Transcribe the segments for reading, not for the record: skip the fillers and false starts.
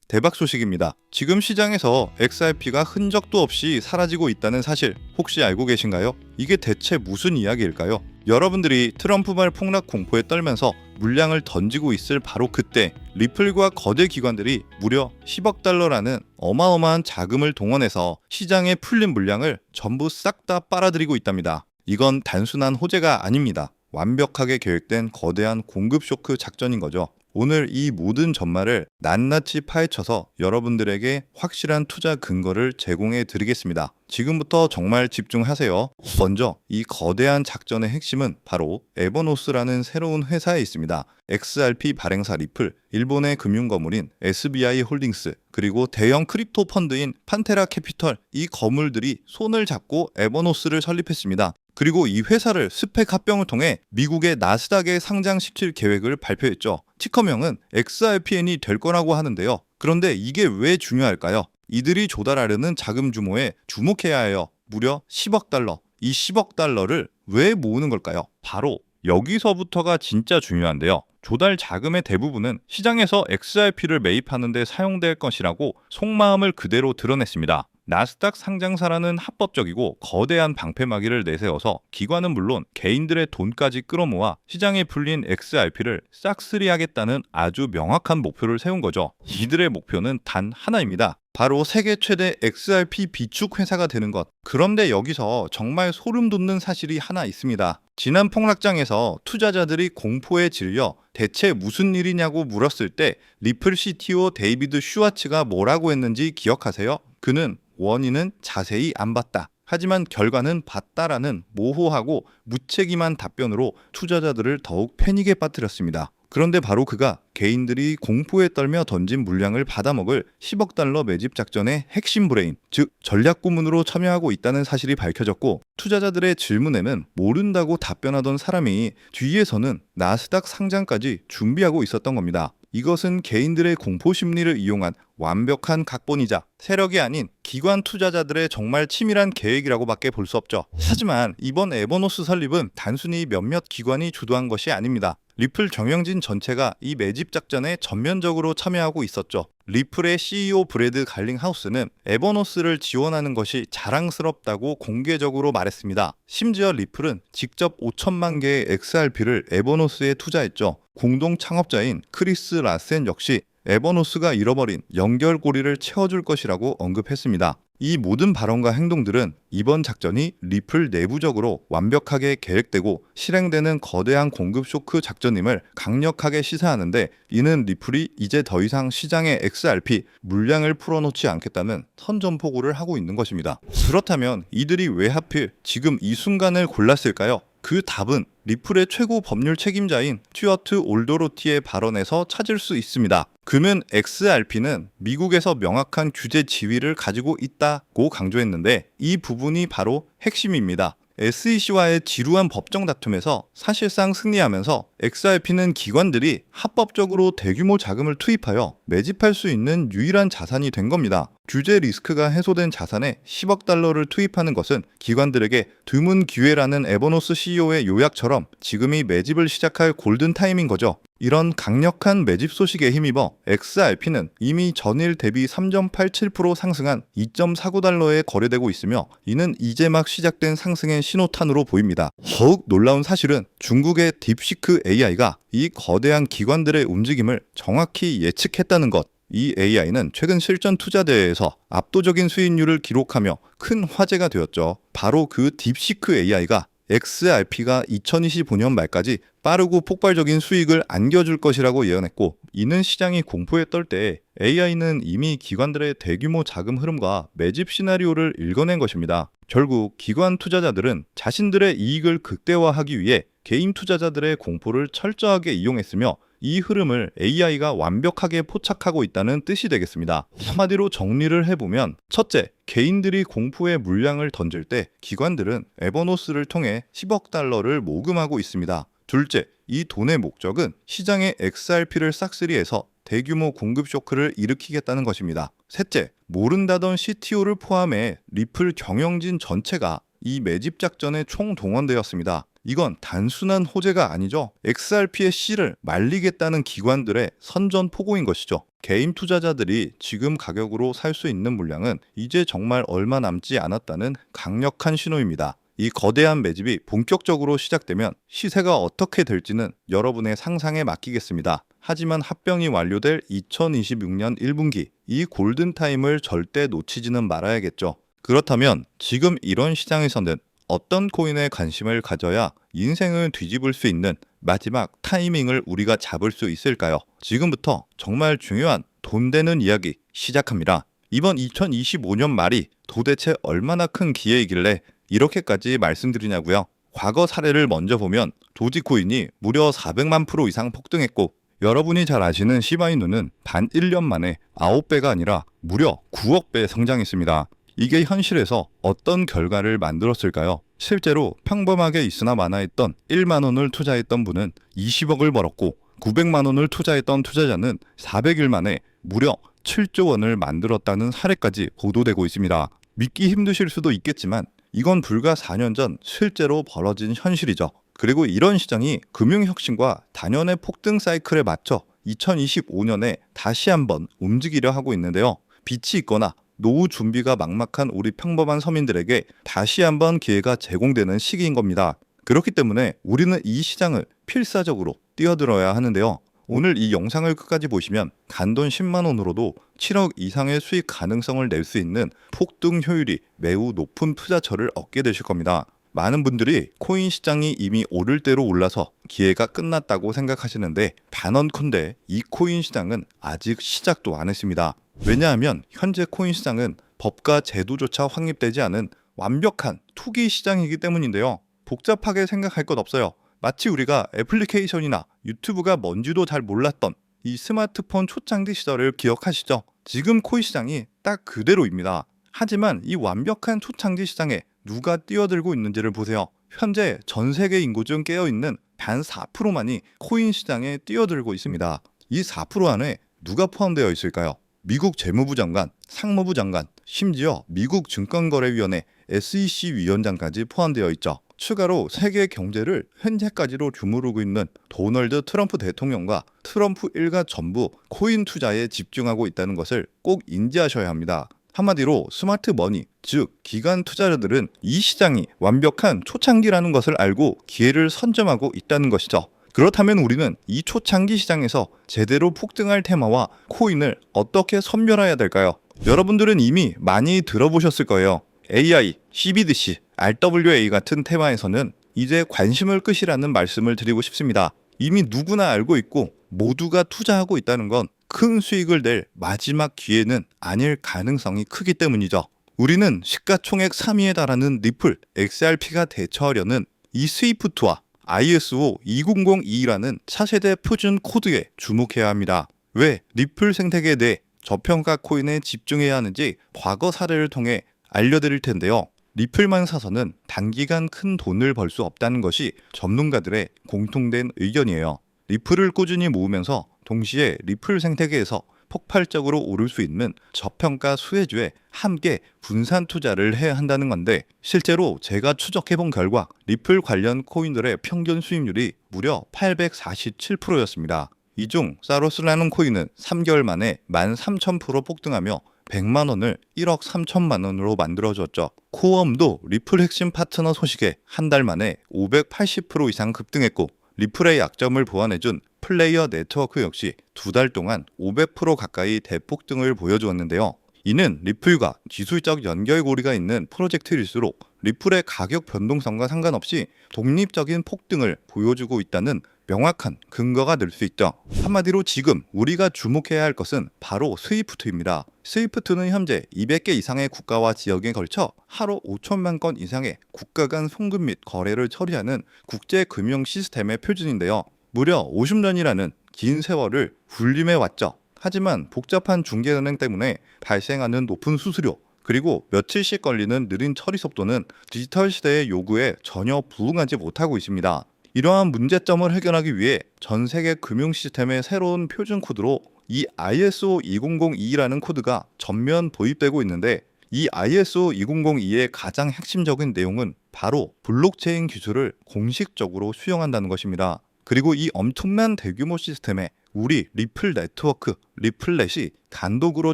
대박 소식입니다. 지금 시장에서 XRP가 흔적도 없이 사라지고 있다는 사실 혹시 알고 계신가요? 이게 대체 무슨 이야기일까요? 여러분들이 트럼프 말 폭락 공포에 떨면서 물량을 던지고 있을 바로 그때 리플과 거대 기관들이 무려 10억 달러라는 어마어마한 자금을 동원해서 시장에 풀린 물량을 전부 싹 다 빨아들이고 있답니다. 이건 단순한 호재가 아닙니다. 완벽하게 계획된 거대한 공급 쇼크 작전인 거죠. 오늘 이 모든 전말을 낱낱이 파헤쳐서 여러분들에게 확실한 투자 근거를 제공해 드리겠습니다. 지금부터 정말 집중하세요. 먼저 이 거대한 작전의 핵심은 바로 에버노스라는 새로운 회사에 있습니다. XRP 발행사 리플, 일본의 금융거물인 SBI 홀딩스, 그리고 대형 크립토 펀드인 판테라 캐피털, 이 거물들이 손을 잡고 에버노스를 설립했습니다. 그리고 이 회사를 스펙 합병을 통해 미국의 나스닥에 상장시킬 계획을 발표했죠. 티커명은 XRPN이 될 거라고 하는데요. 그런데 이게 왜 중요할까요? 이들이 조달하려는 자금 규모에 주목해야 해요. 무려 10억 달러. 이 10억 달러를 왜 모으는 걸까요? 바로 여기서부터가 진짜 중요한데요. 조달 자금의 대부분은 시장에서 XRP를 매입하는 데 사용될 것이라고 속마음을 그대로 드러냈습니다. 나스닥 상장사라는 합법적이고 거대한 방패막이를 내세워서 기관은 물론 개인들의 돈까지 끌어모아 시장에 풀린 XRP를 싹쓸이하겠다는 아주 명확한 목표를 세운 거죠. 이들의 목표는 단 하나입니다. 바로 세계 최대 XRP 비축 회사가 되는 것. 그런데 여기서 정말 소름 돋는 사실이 하나 있습니다. 지난 폭락장에서 투자자들이 공포에 질려 대체 무슨 일이냐고 물었을 때 리플 CTO 데이비드 슈와츠가 뭐라고 했는지 기억하세요? 그는 원인은 자세히 안 봤다. 하지만 결과는 봤다라는 모호하고 무책임한 답변으로 투자자들을 더욱 패닉에 빠뜨렸습니다. 그런데 바로 그가 개인들이 공포에 떨며 던진 물량을 받아먹을 10억 달러 매집 작전의 핵심 브레인, 즉 전략 고문으로 참여하고 있다는 사실이 밝혀졌고, 투자자들의 질문에는 모른다고 답변하던 사람이 뒤에서는 나스닥 상장까지 준비하고 있었던 겁니다. 이것은 개인들의 공포 심리를 이용한 완벽한 각본이자 세력이 아닌 기관 투자자들의 정말 치밀한 계획이라고밖에 볼 수 없죠. 하지만 이번 에버노스 설립은 단순히 몇몇 기관이 주도한 것이 아닙니다. 리플 경영진 전체가 이 매집 작전에 전면적으로 참여하고 있었죠. 리플의 CEO 브래드 갈링하우스는 에버노스를 지원하는 것이 자랑스럽다고 공개적으로 말했습니다. 심지어 리플은 직접 5천만 개의 XRP를 에버노스에 투자했죠. 공동 창업자인 크리스 라센 역시 에버노스가 잃어버린 연결고리를 채워줄 것이라고 언급했습니다. 이 모든 발언과 행동들은 이번 작전이 리플 내부적으로 완벽하게 계획되고 실행되는 거대한 공급 쇼크 작전임을 강력하게 시사하는데, 이는 리플이 이제 더 이상 시장에 XRP 물량을 풀어놓지 않겠다는 선전포고를 하고 있는 것입니다. 그렇다면 이들이 왜 하필 지금 이 순간을 골랐을까요? 그 답은 리플의 최고 법률 책임자인 튜어트 올도로티의 발언에서 찾을 수 있습니다. 그는 XRP는 미국에서 명확한 규제 지위를 가지고 있다고 강조했는데, 이 부분이 바로 핵심입니다. SEC와의 지루한 법정 다툼에서 사실상 승리하면서 XRP는 기관들이 합법적으로 대규모 자금을 투입하여 매집할 수 있는 유일한 자산이 된 겁니다. 규제 리스크가 해소된 자산에 10억 달러를 투입하는 것은 기관들에게 드문 기회라는 에버노스 CEO의 요약처럼 지금이 매집을 시작할 골든타임인 거죠. 이런 강력한 매집 소식에 힘입어 XRP는 이미 전일 대비 3.87% 상승한 2.49달러에 거래되고 있으며, 이는 이제 막 시작된 상승의 신호탄으로 보입니다. 더욱 놀라운 사실은 중국의 딥시크 AI가 이 거대한 기관들의 움직임을 정확히 예측했다는 것. 이 AI는 최근 실전 투자 대회에서 압도적인 수익률을 기록하며 큰 화제가 되었죠. 바로 그 딥시크 AI가 XRP가 2025년 말까지 빠르고 폭발적인 수익을 안겨줄 것이라고 예언했고, 이는 시장이 공포에 떨 때 AI는 이미 기관들의 대규모 자금 흐름과 매집 시나리오를 읽어낸 것입니다. 결국 기관 투자자들은 자신들의 이익을 극대화하기 위해 개인 투자자들의 공포를 철저하게 이용했으며, 이 흐름을 AI가 완벽하게 포착하고 있다는 뜻이 되겠습니다. 한마디로 정리를 해보면, 첫째, 개인들이 공포의 물량을 던질 때 기관들은 에버노스를 통해 10억 달러를 모금하고 있습니다. 둘째, 이 돈의 목적은 시장의 XRP를 싹쓸이해서 대규모 공급 쇼크를 일으키겠다는 것입니다. 셋째, 모른다던 CTO를 포함해 리플 경영진 전체가 이 매집 작전에 총동원되었습니다. 이건 단순한 호재가 아니죠. XRP의 C를 말리겠다는 기관들의 선전포고인 것이죠. 개인 투자자들이 지금 가격으로 살 수 있는 물량은 이제 정말 얼마 남지 않았다는 강력한 신호입니다. 이 거대한 매집이 본격적으로 시작되면 시세가 어떻게 될지는 여러분의 상상에 맡기겠습니다. 하지만 합병이 완료될 2026년 1분기, 이 골든타임을 절대 놓치지는 말아야겠죠. 그렇다면 지금 이런 시장에서는 어떤 코인에 관심을 가져야 인생을 뒤집을 수 있는 마지막 타이밍을 우리가 잡을 수 있을까요? 지금부터 정말 중요한 돈 되는 이야기 시작합니다. 이번 2025년 말이 도대체 얼마나 큰 기회이길래 이렇게까지 말씀드리냐고요? 과거 사례를 먼저 보면 도지코인이 무려 400만 프로 이상 폭등했고, 여러분이 잘 아시는 시바이누는 단 1년 만에 9배가 아니라 무려 9억 배 성장했습니다. 이게 현실에서 어떤 결과를 만들었을까요? 실제로 평범하게 있으나 마나했던 1만 원을 투자했던 분은 20억을 벌었고, 900만 원을 투자했던 투자자는 400일 만에 무려 7조 원을 만들었다는 사례까지 보도되고 있습니다. 믿기 힘드실 수도 있겠지만 이건 불과 4년 전 실제로 벌어진 현실이죠. 그리고 이런 시장이 금융혁신과 단연의 폭등 사이클에 맞춰 2025년에 다시 한번 움직이려 하고 있는데요. 빛이 있거나 노후 준비가 막막한 우리 평범한 서민들에게 다시 한번 기회가 제공되는 시기인 겁니다. 그렇기 때문에 우리는 이 시장을 필사적으로 뛰어들어야 하는데요. 오늘 이 영상을 끝까지 보시면 단돈 10만 원으로도 7억 이상의 수익 가능성을 낼 수 있는 폭등 효율이 매우 높은 투자처를 얻게 되실 겁니다. 많은 분들이 코인 시장이 이미 오를 대로 올라서 기회가 끝났다고 생각하시는데, 단언컨대 이 코인 시장은 아직 시작도 안 했습니다. 왜냐하면 현재 코인 시장은 법과 제도조차 확립되지 않은 완벽한 투기 시장이기 때문인데요. 복잡하게 생각할 것 없어요. 마치 우리가 애플리케이션이나 유튜브가 뭔지도 잘 몰랐던 이 스마트폰 초창기 시절을 기억하시죠? 지금 코인 시장이 딱 그대로입니다. 하지만 이 완벽한 초창기 시장에 누가 뛰어들고 있는지를 보세요. 현재 전 세계 인구 중 깨어있는 단 4%만이 코인 시장에 뛰어들고 있습니다. 이 4% 안에 누가 포함되어 있을까요? 미국 재무부 장관, 상무부 장관, 심지어 미국 증권거래위원회 SEC 위원장까지 포함되어 있죠. 추가로 세계 경제를 현재까지로 주무르고 있는 도널드 트럼프 대통령과 트럼프 일가 전부 코인 투자에 집중하고 있다는 것을 꼭 인지하셔야 합니다. 한마디로 스마트 머니, 즉 기관 투자자들은 이 시장이 완벽한 초창기라는 것을 알고 기회를 선점하고 있다는 것이죠. 그렇다면 우리는 이 초창기 시장에서 제대로 폭등할 테마와 코인을 어떻게 선별해야 될까요? 여러분들은 이미 많이 들어보셨을 거예요. AI, CBDC, RWA 같은 테마에서는 이제 관심을 끄시라는 말씀을 드리고 싶습니다. 이미 누구나 알고 있고 모두가 투자하고 있다는 건 큰 수익을 낼 마지막 기회는 아닐 가능성이 크기 때문이죠. 우리는 시가총액 3위에 달하는 리플, XRP가 대처하려는 이 스위프트와 ISO 2002라는 차세대 표준 코드에 주목해야 합니다. 왜 리플 생태계에 대해 저평가 코인에 집중해야 하는지 과거 사례를 통해 알려드릴 텐데요. 리플만 사서는 단기간 큰 돈을 벌 수 없다는 것이 전문가들의 공통된 의견이에요. 리플을 꾸준히 모으면서 동시에 리플 생태계에서 폭발적으로 오를 수 있는 저평가 수혜주에 함께 분산 투자를 해야 한다는 건데, 실제로 제가 추적해본 결과 리플 관련 코인들의 평균 수익률이 무려 847%였습니다. 이 중 사로스라는 코인은 3개월 만에 13,000% 폭등하며 100만 원을 1억 3천만 원으로 만들어줬죠. 코엄도 리플 핵심 파트너 소식에 한 달 만에 580% 이상 급등했고, 리플의 약점을 보완해준 플레이어 네트워크 역시 2달 동안 500% 가까이 대폭등을 보여주었는데요. 이는 리플과 기술적 연결고리가 있는 프로젝트일수록 리플의 가격 변동성과 상관없이 독립적인 폭등을 보여주고 있다는 명확한 근거가 될 수 있죠. 한마디로 지금 우리가 주목해야 할 것은 바로 스위프트입니다. 스위프트는 현재 200개 이상의 국가와 지역에 걸쳐 하루 5천만 건 이상의 국가 간 송금 및 거래를 처리하는 국제 금융 시스템의 표준인데요. 무려 50년이라는 긴 세월을 군림해 왔죠. 하지만 복잡한 중개은행 때문에 발생하는 높은 수수료, 그리고 며칠씩 걸리는 느린 처리 속도는 디지털 시대의 요구에 전혀 부응하지 못하고 있습니다. 이러한 문제점을 해결하기 위해 전 세계 금융 시스템의 새로운 표준 코드로 이 ISO 2002라는 코드가 전면 도입되고 있는데, 이 ISO 2002의 가장 핵심적인 내용은 바로 블록체인 기술을 공식적으로 수용한다는 것입니다. 그리고 이 엄청난 대규모 시스템에 우리 리플 네트워크, 리플렛이 단독으로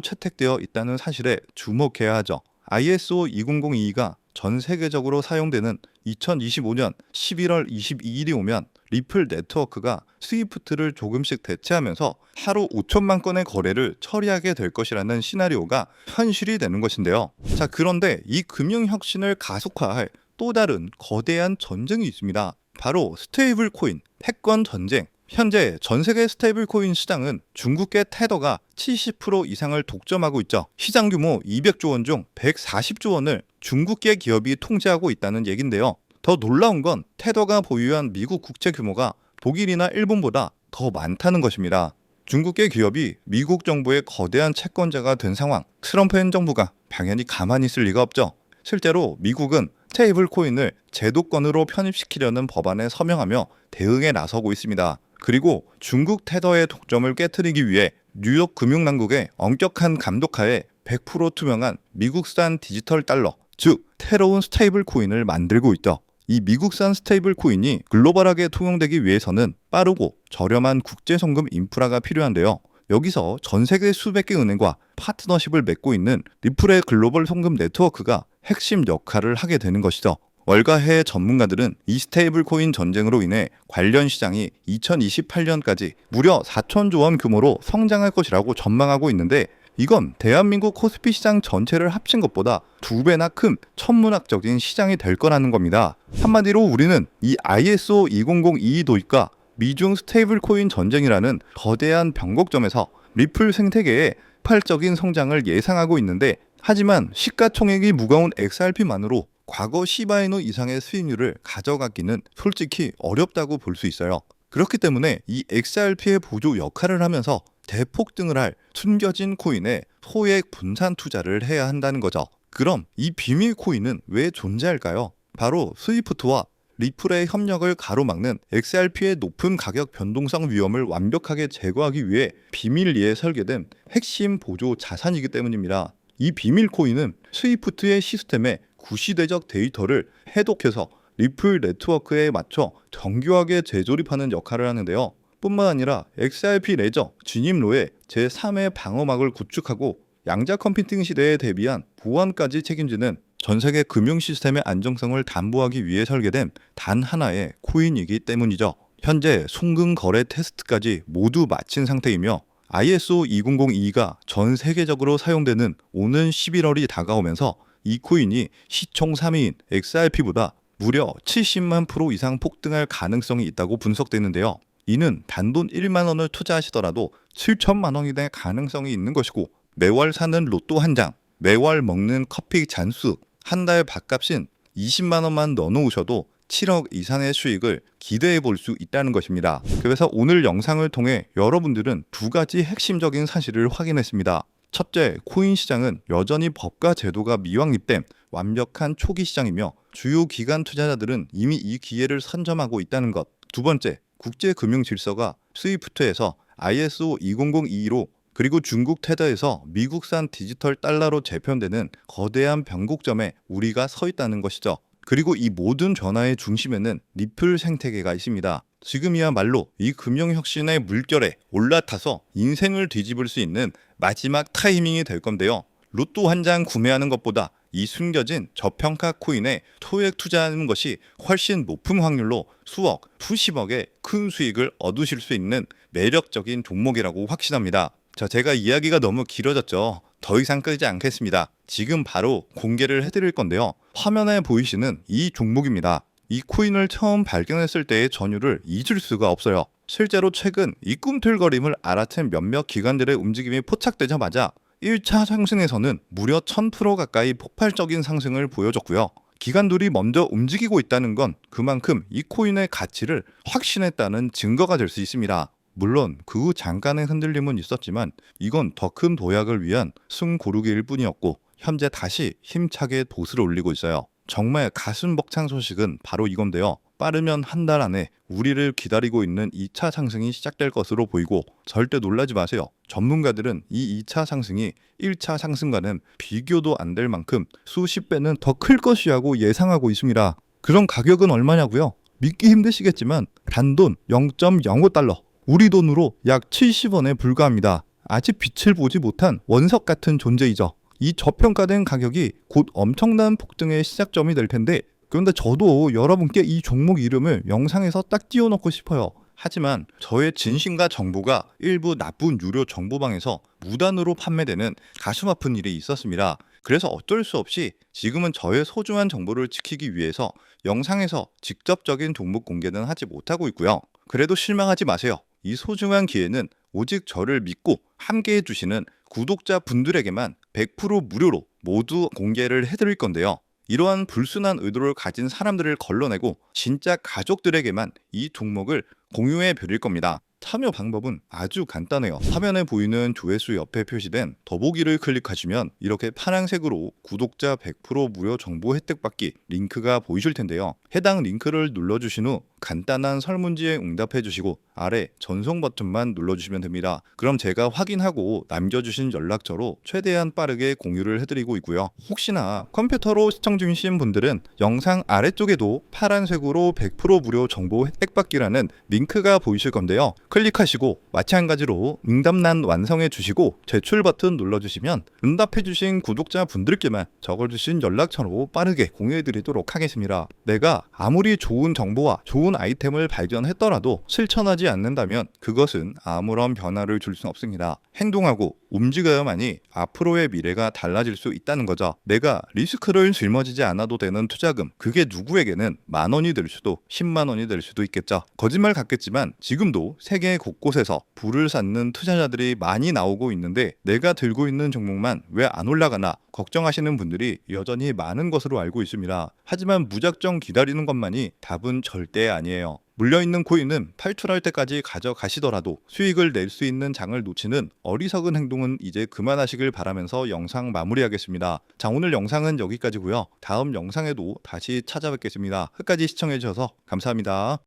채택되어 있다는 사실에 주목해야 하죠. ISO 2002가 전 세계적으로 사용되는 2025년 11월 22일이 오면 리플 네트워크가 스위프트를 조금씩 대체하면서 하루 5천만 건의 거래를 처리하게 될 것이라는 시나리오가 현실이 되는 것인데요. 자, 그런데 이 금융혁신을 가속화할 또 다른 거대한 전쟁이 있습니다. 바로 스테이블 코인, 패권 전쟁. 현재 전 세계 스테이블 코인 시장은 중국계 테더가 70% 이상을 독점하고 있죠. 시장 규모 200조 원 중 140조 원을 중국계 기업이 통제하고 있다는 얘긴데요. 더 놀라운 건 테더가 보유한 미국 국채 규모가 독일이나 일본보다 더 많다는 것입니다. 중국계 기업이 미국 정부의 거대한 채권자가 된 상황, 트럼프 행정부가 당연히 가만히 있을 리가 없죠. 실제로 미국은 스테이블 코인을 제도권으로 편입시키려는 법안에 서명하며 대응에 나서고 있습니다. 그리고 중국 테더의 독점을 깨트리기 위해 뉴욕 금융당국의 엄격한 감독하에 100% 투명한 미국산 디지털 달러, 즉 새로운 스테이블 코인을 만들고 있죠. 이 미국산 스테이블 코인이 글로벌하게 통용되기 위해서는 빠르고 저렴한 국제송금 인프라가 필요한데요. 여기서 전 세계 수백 개 은행과 파트너십을 맺고 있는 리플의 글로벌 송금 네트워크가 핵심 역할을 하게 되는 것이죠. 월가 해외 전문가들은 이 스테이블 코인 전쟁으로 인해 관련 시장이 2028년까지 무려 4천조 원 규모로 성장할 것이라고 전망하고 있는데, 이건 대한민국 코스피 시장 전체를 합친 것보다 2배나 큰 천문학적인 시장이 될 거라는 겁니다. 한마디로 우리는 이 ISO 2002 도입과 미중 스테이블 코인 전쟁이라는 거대한 변곡점에서 리플 생태계의 폭발적인 성장을 예상하고 있는데, 하지만 시가총액이 무거운 XRP만으로 과거 시바이노 이상의 수익률을 가져가기는 솔직히 어렵다고 볼 수 있어요. 그렇기 때문에 이 XRP의 보조 역할을 하면서 대폭등을 할 숨겨진 코인에 소액 분산 투자를 해야 한다는 거죠. 그럼 이 비밀 코인은 왜 존재할까요? 바로 스위프트와 리플의 협력을 가로막는 XRP의 높은 가격 변동성 위험을 완벽하게 제거하기 위해 비밀리에 설계된 핵심 보조 자산이기 때문입니다. 이 비밀 코인은 스위프트의 시스템에 구시대적 데이터를 해독해서 리플 네트워크에 맞춰 정교하게 재조립하는 역할을 하는데요. 뿐만 아니라 XRP 레저 진입로에 제3의 방어막을 구축하고 양자 컴퓨팅 시대에 대비한 보안까지 책임지는 전 세계 금융 시스템의 안정성을 담보하기 위해 설계된 단 하나의 코인이기 때문이죠. 현재 송금 거래 테스트까지 모두 마친 상태이며 ISO 2002가 전 세계적으로 사용되는 오는 11월이 다가오면서 이 코인이 시총 3위인 XRP보다 무려 70만 프로 이상 폭등할 가능성이 있다고 분석되는데요. 이는 단돈 1만 원을 투자하시더라도 7천만 원이 될 가능성이 있는 것이고, 매월 사는 로또 한 장, 매월 먹는 커피 잔수, 한 달 밥값인 20만 원만 넣어놓으셔도 7억 이상의 수익을 기대해 볼 수 있다는 것입니다. 그래서 오늘 영상을 통해 여러분들은 두 가지 핵심적인 사실을 확인했습니다. 첫째, 코인 시장은 여전히 법과 제도가 미확립된 완벽한 초기 시장이며 주요 기관 투자자들은 이미 이 기회를 선점하고 있다는 것. 두 번째, 국제금융 질서가 스위프트에서 ISO 2002로 그리고 중국 테더에서 미국산 디지털 달러로 재편되는 거대한 변곡점에 우리가 서 있다는 것이죠. 그리고 이 모든 변화의 중심에는 리플 생태계가 있습니다. 지금이야말로 이 금융혁신의 물결에 올라타서 인생을 뒤집을 수 있는 마지막 타이밍이 될 건데요. 로또 한 장 구매하는 것보다 이 숨겨진 저평가 코인에 소액 투자하는 것이 훨씬 높은 확률로 수억, 수십억의 큰 수익을 얻으실 수 있는 매력적인 종목이라고 확신합니다. 자, 제가 이야기가 너무 길어졌죠. 더 이상 끌지 않겠습니다. 지금 바로 공개를 해드릴 건데요. 화면에 보이시는 이 종목입니다. 이 코인을 처음 발견했을 때의 전율을 잊을 수가 없어요. 실제로 최근 이 꿈틀거림을 알아챈 몇몇 기관들의 움직임이 포착되자마자 1차 상승에서는 무려 1000% 가까이 폭발적인 상승을 보여줬고요. 기관들이 먼저 움직이고 있다는 건 그만큼 이 코인의 가치를 확신했다는 증거가 될 수 있습니다. 물론 그 후 잠깐의 흔들림은 있었지만 이건 더 큰 도약을 위한 숨고르기일 뿐이었고, 현재 다시 힘차게 보수를 올리고 있어요. 정말 가슴 벅찬 소식은 바로 이건데요. 빠르면 한 달 안에 우리를 기다리고 있는 2차 상승이 시작될 것으로 보이고 절대 놀라지 마세요. 전문가들은 이 2차 상승이 1차 상승과는 비교도 안 될 만큼 수십 배는 더 클 것이라고 예상하고 있습니다. 그럼 가격은 얼마냐고요? 믿기 힘드시겠지만 단돈 0.05달러, 우리 돈으로 약 70원에 불과합니다. 아직 빛을 보지 못한 원석 같은 존재이죠. 이 저평가된 가격이 곧 엄청난 폭등의 시작점이 될 텐데, 그런데 저도 여러분께 이 종목 이름을 영상에서 딱 띄워놓고 싶어요. 하지만 저의 진심과 정보가 일부 나쁜 유료 정보방에서 무단으로 판매되는 가슴 아픈 일이 있었습니다. 그래서 어쩔 수 없이 지금은 저의 소중한 정보를 지키기 위해서 영상에서 직접적인 종목 공개는 하지 못하고 있고요. 그래도 실망하지 마세요. 이 소중한 기회는 오직 저를 믿고 함께 해주시는 구독자 분들에게만 100% 무료로 모두 공개를 해드릴 건데요. 이러한 불순한 의도를 가진 사람들을 걸러내고 진짜 가족들에게만 이 종목을 공유해 드릴 겁니다. 참여 방법은 아주 간단해요. 화면에 보이는 조회수 옆에 표시된 더보기를 클릭하시면 이렇게 파란색으로 구독자 100% 무료 정보 혜택 받기 링크가 보이실 텐데요. 해당 링크를 눌러주신 후 간단한 설문지에 응답해 주시고 아래 전송 버튼만 눌러주시면 됩니다. 그럼 제가 확인하고 남겨주신 연락처로 최대한 빠르게 공유를 해드리고 있고요. 혹시나 컴퓨터로 시청 중이신 분들은 영상 아래쪽에도 파란색으로 100% 무료 정보 혜택 받기라는 링크가 보이실 건데요. 클릭하시고 마찬가지로 응답란 완성해 주시고 제출 버튼 눌러주시면 응답해 주신 구독자 분들께만 적어주신 연락처로 빠르게 공유해 드리도록 하겠습니다. 내가 아무리 좋은 정보와 좋은 아이템을 발견했더라도 실천하지 않는다면 그것은 아무런 변화를 줄 수는 없습니다. 행동하고 움직여야만이 앞으로의 미래가 달라질 수 있다는 거죠. 내가 리스크를 짊어지지 않아도 되는 투자금, 그게 누구에게는 10,000원이 될 수도 10만 원이 될 수도 있겠죠. 거짓말 같겠지만 지금도 세계 곳곳에서 부를 쌓는 투자자들이 많이 나오고 있는데 내가 들고 있는 종목만 왜 안 올라가나 걱정하시는 분들이 여전히 많은 것으로 알고 있습니다. 하지만 무작정 기다리는 것만이 답은 절대 아니에요. 물려있는 코인은 팔출할 때까지 가져가시더라도 수익을 낼 수 있는 장을 놓치는 어리석은 행동은 이제 그만하시길 바라면서 영상 마무리하겠습니다. 자, 오늘 영상은 여기까지고요. 다음 영상에도 다시 찾아뵙겠습니다. 끝까지 시청해주셔서 감사합니다.